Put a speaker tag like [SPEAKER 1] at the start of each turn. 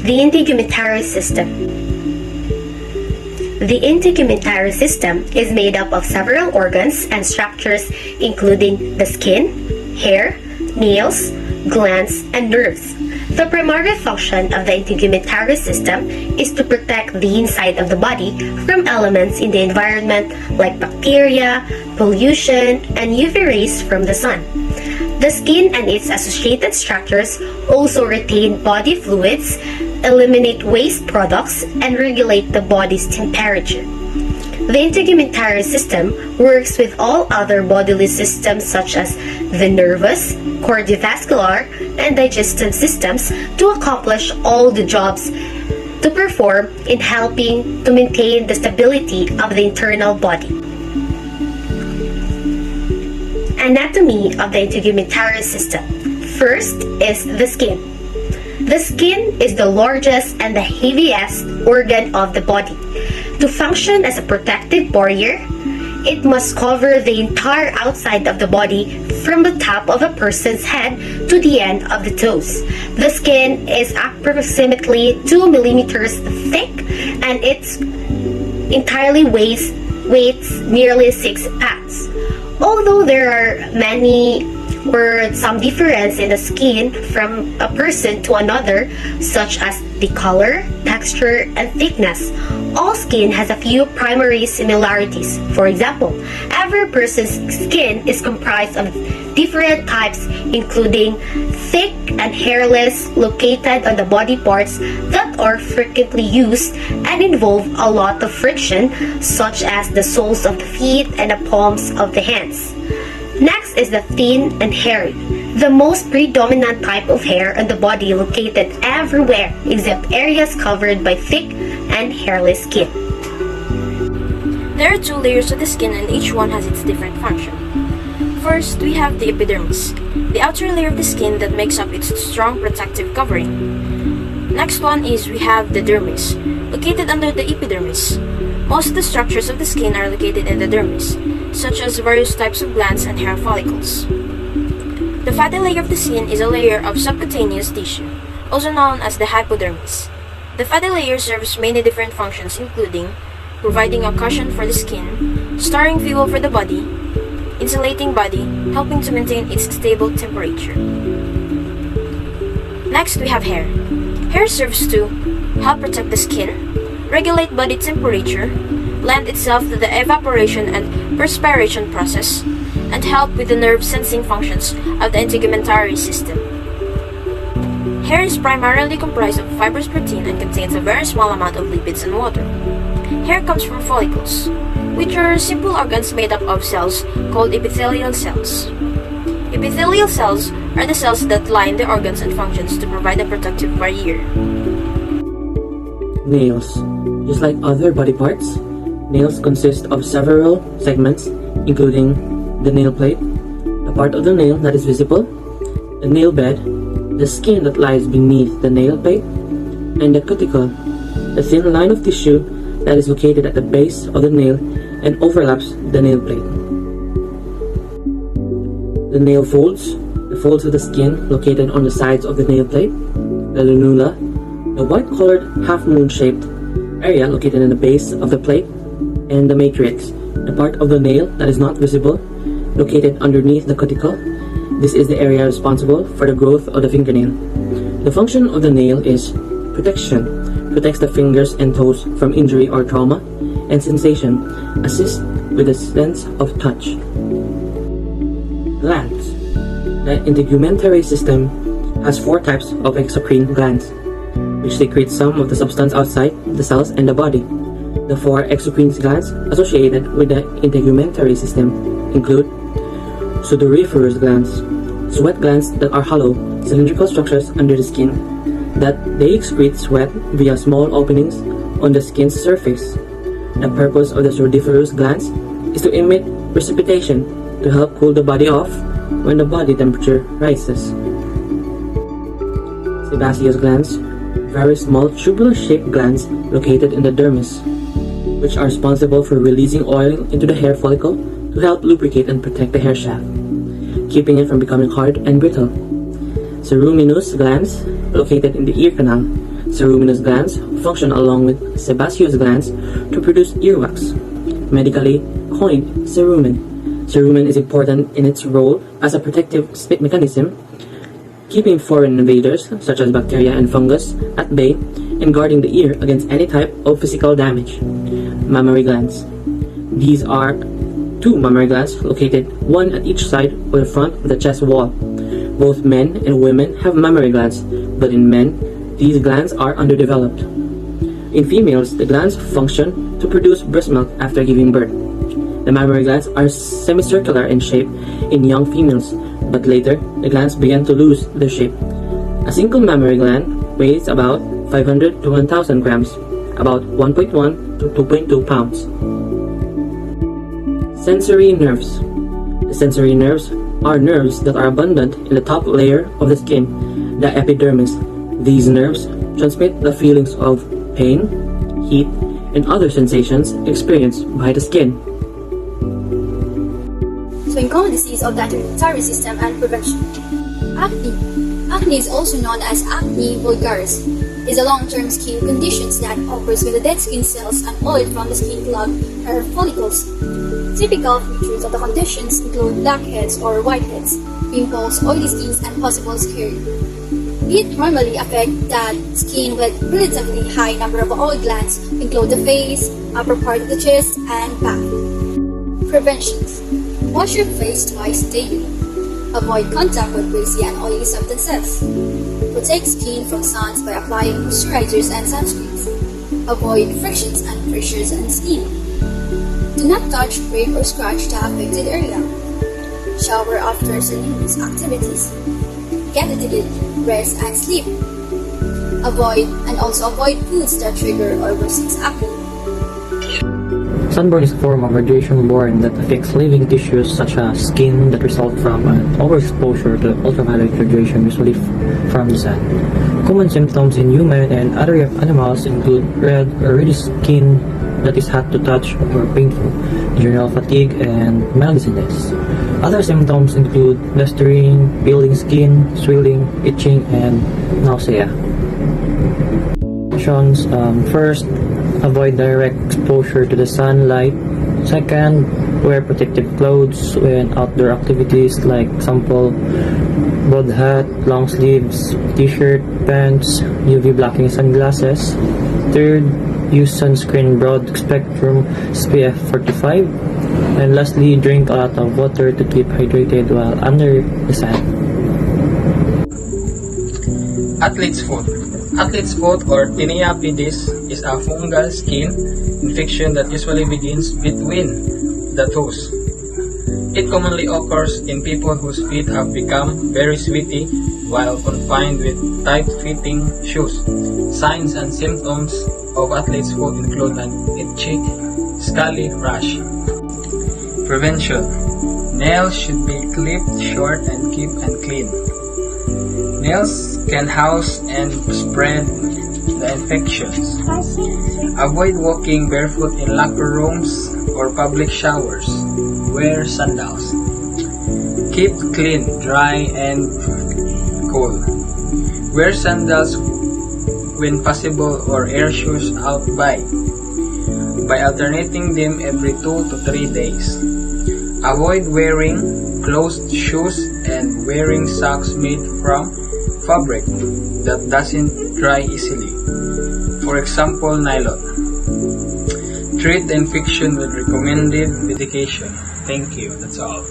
[SPEAKER 1] The integumentary system. The integumentary system is made up of several organs and structures including the skin, hair, nails, glands, and nerves. The primary function of the integumentary system is to protect the inside of the body from elements in the environment like bacteria, pollution, and UV rays from the sun. The skin and its associated structures also retain body fluids, eliminate waste products, and regulate the body's temperature. The integumentary system works with all other bodily systems such as the nervous, cardiovascular, and digestive systems to accomplish all the jobs to perform in helping to maintain the stability of the internal body. Anatomy of the integumentary system. First is the skin. The skin is the largest and the heaviest organ of the body. To function as a protective barrier, it must cover the entire outside of the body from the top of a person's head to the end of the toes. The skin is approximately 2 millimeters thick and it entirely weighs nearly 6 pounds. Although there are many or some difference in the skin from a person to another, such as the color, texture, and thickness, all skin has a few primary similarities. For example, every person's skin is comprised of different types, including thick and hairless, located on the body parts that are frequently used and involve a lot of friction, such as the soles of the feet and the palms of the hands. Next is the thin and hairy, the most predominant type of hair on the body located everywhere except areas covered by thick and hairless skin.
[SPEAKER 2] There are 2 layers of the skin and each one has its different function. First, we have the epidermis, the outer layer of the skin that makes up its strong protective covering. Next one is we have the dermis, located under the epidermis. Most of the structures of the skin are located in the dermis, such as various types of glands and hair follicles. The fatty layer of the skin is a layer of subcutaneous tissue, also known as the hypodermis. The fatty layer serves many different functions, including providing a cushion for the skin, storing fuel for the body, insulating body, helping to maintain its stable temperature. Next, we have hair. Hair serves to help protect the skin, regulate body temperature, lend itself to the evaporation and perspiration process, and help with the nerve sensing functions of the integumentary system. Hair is primarily comprised of fibrous protein and contains a very small amount of lipids and water. Hair comes from follicles, which are simple organs made up of cells called epithelial cells. Epithelial cells are the cells that line the organs and functions to provide a protective barrier.
[SPEAKER 3] Nails. Just like other body parts, nails consist of several segments, including the nail plate, the part of the nail that is visible, the nail bed, the skin that lies beneath the nail plate, and the cuticle, the thin line of tissue that is located at the base of the nail and overlaps the nail plate. The nail folds, the folds of the skin located on the sides of the nail plate, the lunula, the white-colored half-moon-shaped area located in the base of the plate, and the matrix, the part of the nail that is not visible, located underneath the cuticle. This is the area responsible for the growth of the fingernail. The function of the nail is protection, protects the fingers and toes from injury or trauma, and sensation, assists with the sense of touch. Glands. The integumentary system has 4 types of exocrine glands, which secrete some of the substance outside the cells and the body. The 4 exocrine glands associated with the integumentary system include sudoriferous glands, sweat glands that are hollow, cylindrical structures under the skin, that they excrete sweat via small openings on the skin's surface. The purpose of the sudoriferous glands is to emit precipitation to help cool the body off when the body temperature rises. Sebaceous glands, very small tubular-shaped glands located in the dermis, which are responsible for releasing oil into the hair follicle to help lubricate and protect the hair shaft, keeping it from becoming hard and brittle. Ceruminous glands located in the ear canal, Ceruminous glands function along with sebaceous glands to produce earwax, medically coined cerumen. Cerumen is important in its role as a protective mechanism, keeping foreign invaders such as bacteria and fungus at bay and guarding the ear against any type of physical damage. Mammary glands. These are two mammary glands located one at each side of the front of the chest wall. Both men and women have mammary glands, but in men, these glands are underdeveloped. In females, the glands function to produce breast milk after giving birth. The mammary glands are semicircular in shape in young females, but later, the glands begin to lose their shape. A single mammary gland weighs about 500 to 1,000 grams, about 1.1 to 2.2 pounds. Sensory nerves. The sensory nerves are nerves that are abundant in the top layer of the skin, the epidermis. These nerves transmit the feelings of pain, heat, and other sensations experienced by the skin.
[SPEAKER 4] So, common disease of the integumentary system and prevention. Acne. Acne is also known as acne vulgaris. Is a long-term skin condition that occurs when the dead skin cells and oil from the skin clog hair follicles. Typical features of the conditions include blackheads or whiteheads, pimples, oily skins, and possible scarring. It normally affects that skin with relatively high number of oil glands, include the face, upper part of the chest, and back. Preventions. Wash your face twice daily. Avoid contact with greasy and oily substances. Protect skin from sun by applying moisturizers and sunscreens. Avoid frictions and pressures on skin. Do not touch, break, or scratch the affected area. Shower after strenuous activities. Get adequate rest and sleep. Avoid foods that trigger or worsen acne.
[SPEAKER 5] Sunburn is a form of radiation burn that affects living tissues such as skin that result from an overexposure to ultraviolet radiation, usually from the sun. Common symptoms in human and other animals include red or reddish skin that is hot to touch or painful, general fatigue, and mild dizziness. Other symptoms include blistering, peeling skin, swelling, itching, and nausea. First, avoid direct exposure to the sunlight. Second, wear protective clothes when outdoor activities, like example, broad hat, long sleeves, t-shirt, pants, UV blocking sunglasses. Third, use sunscreen broad spectrum SPF 45. And lastly, drink a lot of water to keep hydrated while under the sun.
[SPEAKER 6] Athlete's foot. Athlete's foot, or tinea pedis, is a fungal skin infection that usually begins between the toes. It commonly occurs in people whose feet have become very sweaty while confined with tight-fitting shoes. Signs and symptoms of athlete's foot include an itchy, scaly rash. Prevention. Nails should be clipped short and kept and clean. Nails can house and spread the infections. Avoid walking barefoot in locker rooms or public showers. Wear sandals. Keep clean, dry, and cool. Wear sandals when possible or air shoes out by alternating them every 2 to 3 days. Avoid wearing closed shoes and wearing socks made from fabric that doesn't dry easily. For example, nylon. Treat the infection with recommended medication. Thank you. That's all.